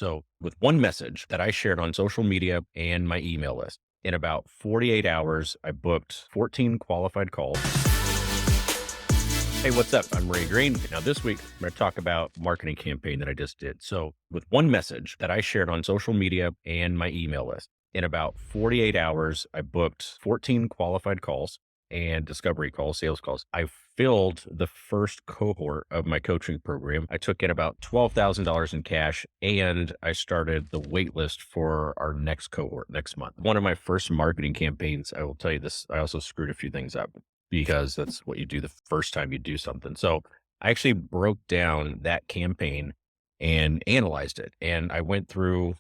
So, with one message that I shared on social media and my email list, in about 48 hours, I booked 14 qualified calls. Hey, what's up? I'm Ray Green. Now, this week, I'm going to talk about marketing campaign that I just did. So, with one message that I shared on social media and my email list, in about 48 hours, I booked 14 qualified calls and discovery calls, sales calls. I filled the first cohort of my coaching program. I took in about $12,000 in cash and I started the wait list for our next cohort next month. One of my first marketing campaigns, I will tell you this, I also screwed a few things up because that's what you do the first time you do something. So I actually broke down that campaign and analyzed it. And I went through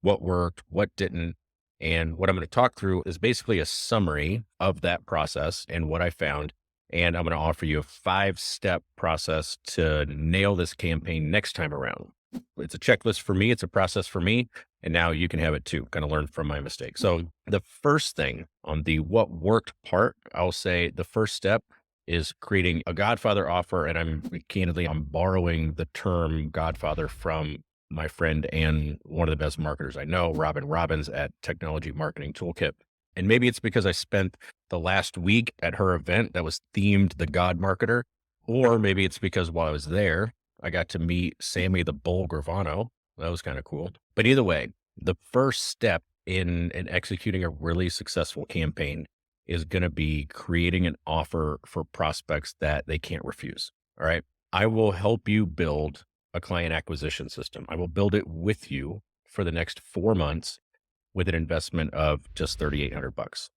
what worked, what didn't. And what I'm going to talk through is basically a summary of that process and what I found. And I'm going to offer you a 5-step process to nail this campaign next time around. It's a checklist for me. It's a process for me. And now you can have it too, kind of learn from my mistakes. So the first thing on the what worked part, I'll say the first step is creating a Godfather offer. And I'm borrowing the term Godfather from my friend and one of the best marketers I know, Robin Robbins at Technology Marketing Toolkit. And maybe it's because I spent the last week at her event that was themed the God Marketer, or maybe it's because while I was there, I got to meet Sammy the Bull Gravano. That was kind of cool. But either way, the first step in executing a really successful campaign is going to be creating an offer for prospects that they can't refuse. All right. I will help you build a client acquisition system. I will build it with you for the next 4 months with an investment of just $3,800.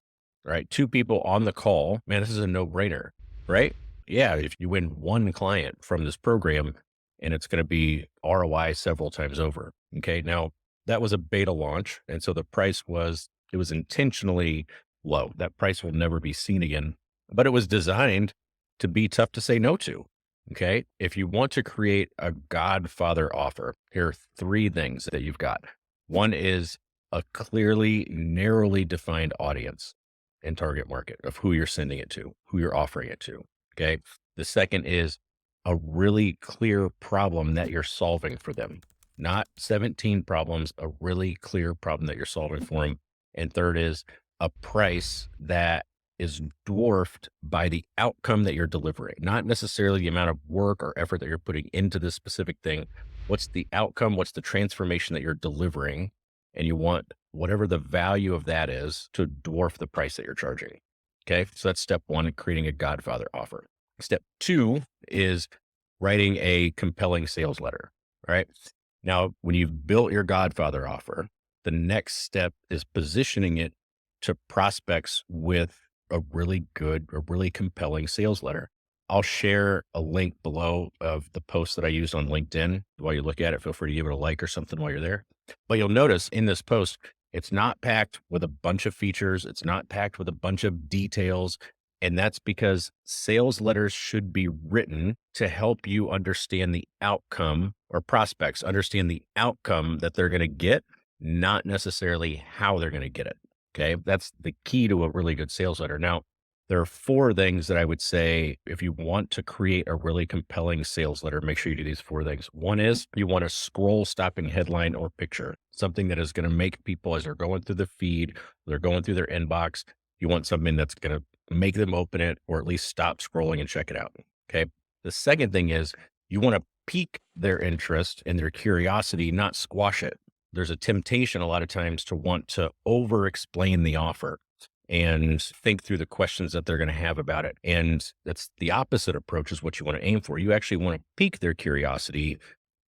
Right. 2 people on the call. Man, this is a no brainer, right? Yeah. If you win one client from this program and it's going to be ROI several times over. Okay. Now that was a beta launch. And so the price it was intentionally low. That price will never be seen again, but it was designed to be tough to say no to. Okay. If you want to create a Godfather offer, here are 3 things that you've got. One is a clearly, narrowly defined audience and target market of who you're sending it to, who you're offering it to. Okay. The second is a really clear problem that you're solving for them, not 17 problems, a really clear problem that you're solving for them. And third is a price that is dwarfed by the outcome that you're delivering, not necessarily the amount of work or effort that you're putting into this specific thing. What's the outcome? What's the transformation that you're delivering? And you want whatever the value of that is to dwarf the price that you're charging. Okay. So that's step 1, creating a Godfather offer. Step 2 is writing a compelling sales letter. All right. Now, when you've built your Godfather offer, the next step is positioning it to prospects with a really compelling sales letter. I'll share a link below of the post that I used on LinkedIn. While you look at it, feel free to give it a like or something while you're there. But you'll notice in this post, it's not packed with a bunch of features. It's not packed with a bunch of details. And that's because sales letters should be written to help you understand the outcome, or prospects understand the outcome that they're going to get, not necessarily how they're going to get it. Okay. That's the key to a really good sales letter. Now, there are 4 things that I would say if you want to create a really compelling sales letter, make sure you do these 4 things. One is you want a scroll stopping headline or picture, something that is going to make people, as they're going through the feed, they're going through their inbox, you want something that's going to make them open it or at least stop scrolling and check it out. Okay. The second thing is you want to pique their interest and their curiosity, not squash it. There's a temptation a lot of times to want to over explain the offer and think through the questions that they're going to have about it. And that's the opposite approach is what you want to aim for. You actually want to pique their curiosity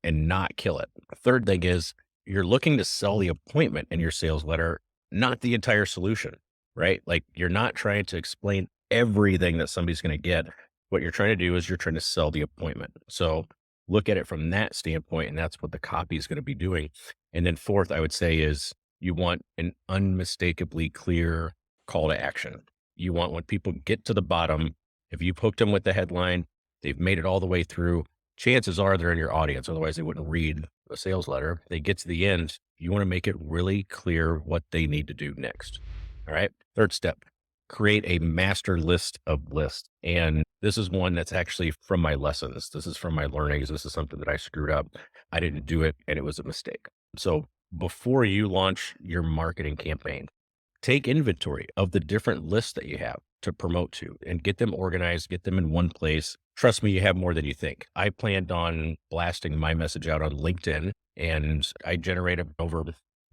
and not kill it. Third thing is you're looking to sell the appointment in your sales letter, not the entire solution, right? Like you're not trying to explain everything that somebody's going to get. What you're trying to do is you're trying to sell the appointment. So look at it from that standpoint, and that's what the copy is going to be doing. And then fourth, I would say is you want an unmistakably clear call to action. You want when people get to the bottom, if you've hooked them with the headline, they've made it all the way through, chances are they're in your audience. Otherwise they wouldn't read a sales letter. They get to the end. You want to make it really clear what they need to do next. All right. Third step, create a master list of lists. And this is one that's actually from my lessons. This is from my learnings. This is something that I screwed up. I didn't do it and it was a mistake. So before you launch your marketing campaign, take inventory of the different lists that you have to promote to and get them organized, get them in one place. Trust me, you have more than you think. I planned on blasting my message out on LinkedIn, and I generated over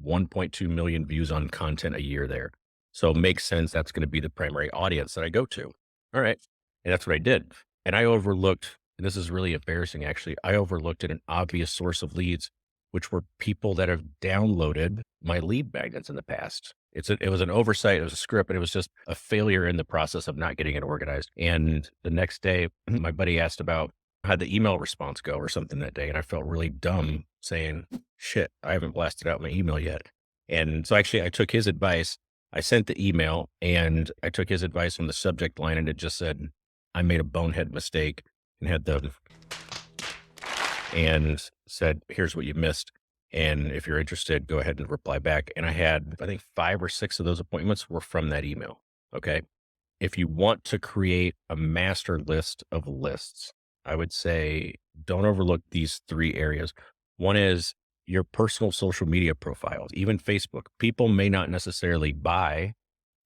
1.2 million views on content a year there. So it makes sense that's going to be the primary audience that I go to. All right. And that's what I did. And I overlooked, and this is really embarrassing actually, I overlooked an obvious source of leads, which were people that have downloaded my lead magnets in the past. It was an oversight. It was a script, and it was just a failure in the process of not getting it organized. And the next day, my buddy asked about how'd the email response go or something that day. And I felt really dumb saying, shit, I haven't blasted out my email yet. And so actually I took his advice. I sent the email and I took his advice on the subject line, and it just said, I made a bonehead mistake, and had the, and said, here's what you missed. And if you're interested, go ahead and reply back. And I had, I think 5 or 6 of those appointments were from that email. Okay. If you want to create a master list of lists, I would say don't overlook these 3 areas. One is your personal social media profiles, even Facebook. People may not necessarily buy,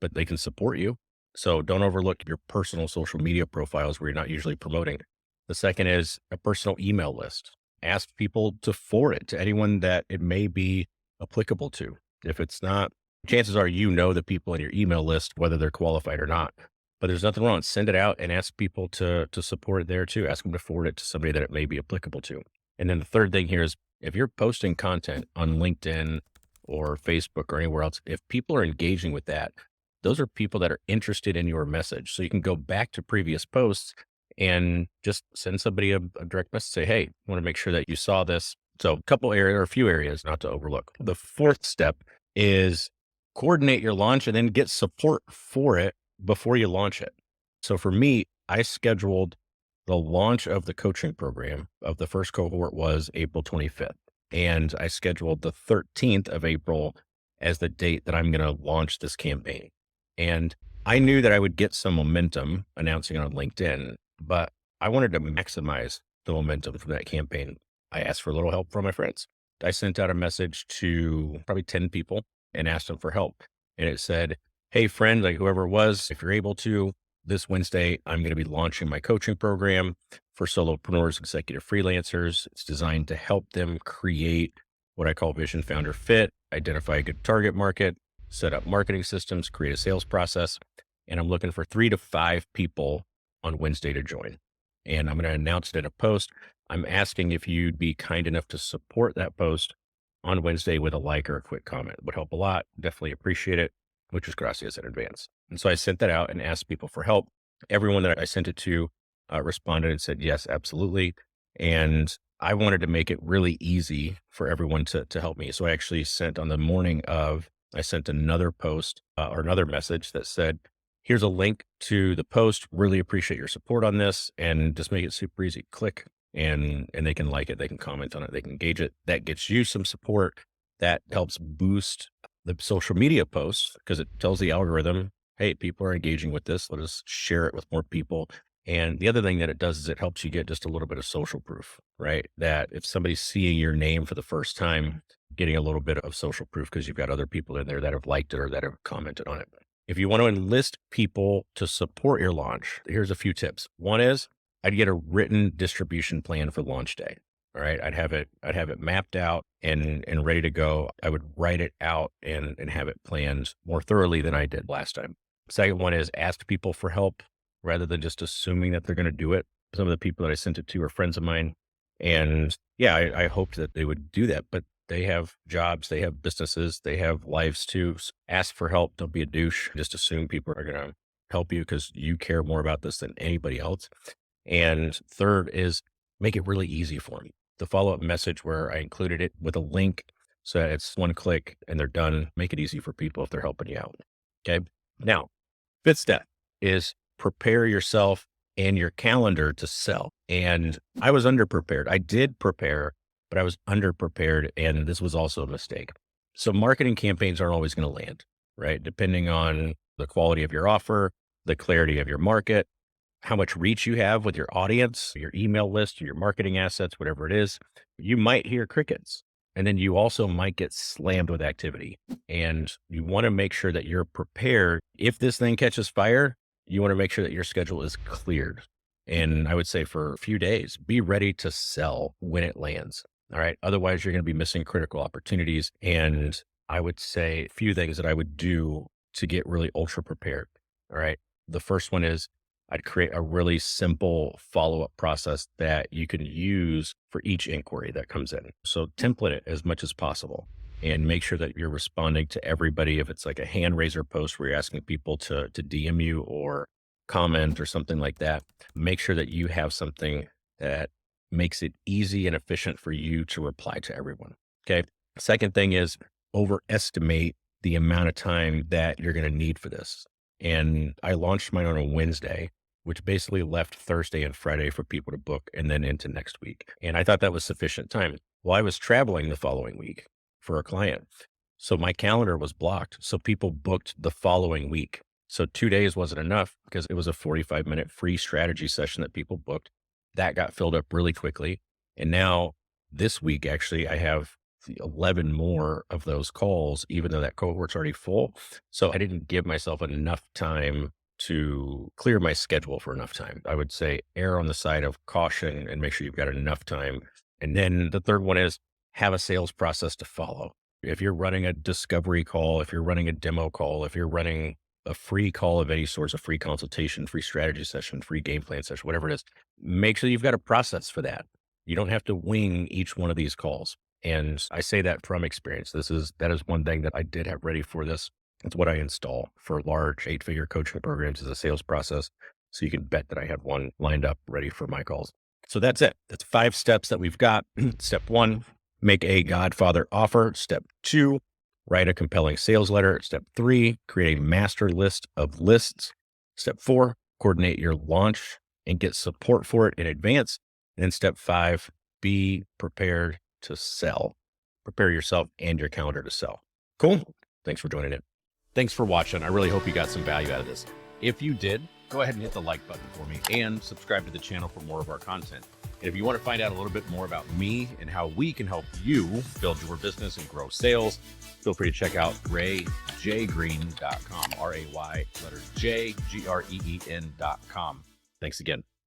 but they can support you. So don't overlook your personal social media profiles where you're not usually promoting. The second is a personal email list. Ask people to forward it to anyone that it may be applicable to. If it's not, chances are you know the people in your email list, whether they're qualified or not. But there's nothing wrong. Send it out and ask people to support it there too. Ask them to forward it to somebody that it may be applicable to. And then the third thing here is if you're posting content on LinkedIn or Facebook or anywhere else, if people are engaging with that, those are people that are interested in your message. So you can go back to previous posts and just send somebody a direct message, say, hey, I want to make sure that you saw this. So a couple areas or a few areas not to overlook. The fourth step is coordinate your launch and then get support for it before you launch it. So for me, I scheduled the launch of the coaching program of the first cohort was April 25th. And I scheduled the 13th of April as the date that I'm going to launch this campaign. And I knew that I would get some momentum announcing it on LinkedIn, but I wanted to maximize the momentum from that campaign. I asked for a little help from my friends. I sent out a message to probably 10 people and asked them for help. And it said, hey, friend, like whoever it was, if you're able to, this Wednesday, I'm going to be launching my coaching program for solopreneurs, executive freelancers. It's designed to help them create what I call Vision Founder Fit, identify a good target market, set up marketing systems, create a sales process. And I'm looking for 3 to 5 people on Wednesday to join. And I'm going to announce it in a post. I'm asking if you'd be kind enough to support that post on Wednesday with a like or a quick comment. It would help a lot. Definitely appreciate it. Muchas gracias in advance. And so I sent that out and asked people for help. Everyone that I sent it to responded and said, yes, absolutely. And I wanted to make it really easy for everyone to help me. So I actually sent on the morning of, I sent another post or another message that said, here's a link to the post. Really appreciate your support on this, and just make it super easy. Click and they can like it. They can comment on it. They can engage it. That gets you some support. That helps boost the social media posts because it tells the algorithm, hey, people are engaging with this. Let us share it with more people. And the other thing that it does is it helps you get just a little bit of social proof, right? That if somebody's seeing your name for the first time, getting a little bit of social proof because you've got other people in there that have liked it or that have commented on it. If you want to enlist people to support your launch, here's a few tips. One is I'd get a written distribution plan for launch day. All right. I'd have it mapped out and ready to go. I would write it out and have it planned more thoroughly than I did last time. Second one is ask people for help rather than just assuming that they're going to do it. Some of the people that I sent it to are friends of mine. And yeah, I hoped that they would do that, but they have jobs, they have businesses, they have lives too. Ask for help. Don't be a douche. Just assume people are going to help you because you care more about this than anybody else. And third is make it really easy for them. The follow-up message where I included it with a link so that it's one click and they're done. Make it easy for people if they're helping you out. Okay. Now, fifth step is prepare yourself and your calendar to sell. And I was underprepared. I did prepare, but I was underprepared. And this was also a mistake. So marketing campaigns aren't always going to land, right? Depending on the quality of your offer, the clarity of your market, how much reach you have with your audience, your email list, your marketing assets, whatever it is, you might hear crickets. And then you also might get slammed with activity. And you want to make sure that you're prepared. If this thing catches fire, you want to make sure that your schedule is cleared. And I would say for a few days, be ready to sell when it lands. All right. Otherwise, you're going to be missing critical opportunities. And I would say a few things that I would do to get really ultra prepared. All right. The first one is I'd create a really simple follow-up process that you can use for each inquiry that comes in. So template it as much as possible and make sure that you're responding to everybody. If it's like a hand raiser post where you're asking people to DM you or comment or something like that, make sure that you have something that makes it easy and efficient for you to reply to everyone. Okay. Second thing is overestimate the amount of time that you're going to need for this. And I launched mine on a Wednesday, which basically left Thursday and Friday for people to book and then into next week. And I thought that was sufficient time. Well, I was traveling the following week for a client. So my calendar was blocked. So people booked the following week. So 2 days wasn't enough because it was a 45-minute free strategy session that people booked. That got filled up really quickly. And now this week, actually, I have 11 more of those calls, even though that cohort's already full. So I didn't give myself enough time to clear my schedule for enough time. I would say err on the side of caution and make sure you've got enough time. And then the third one is have a sales process to follow. If you're running a discovery call, if you're running a demo call, if you're running a free call of any sorts, a free consultation, free strategy session, free game plan session, whatever it is, make sure you've got a process for that. You don't have to wing each one of these calls. And I say that from experience. That is one thing that I did have ready for this. It's what I install for large 8-figure coaching programs as a sales process. So you can bet that I have one lined up ready for my calls. So that's it. That's 5 steps that we've got. Step 1, make a Godfather offer. Step 2, write a compelling sales letter. Step 3, create a master list of lists. Step 4, coordinate your launch and get support for it in advance. And then step 5, be prepared to sell. Prepare yourself and your calendar to sell. Cool. Thanks for joining in. Thanks for watching. I really hope you got some value out of this. If you did, go ahead and hit the like button for me and subscribe to the channel for more of our content. And if you want to find out a little bit more about me and how we can help you build your business and grow sales, feel free to check out rayjgreen.com, RAY letters J, GREEN.com. Thanks again.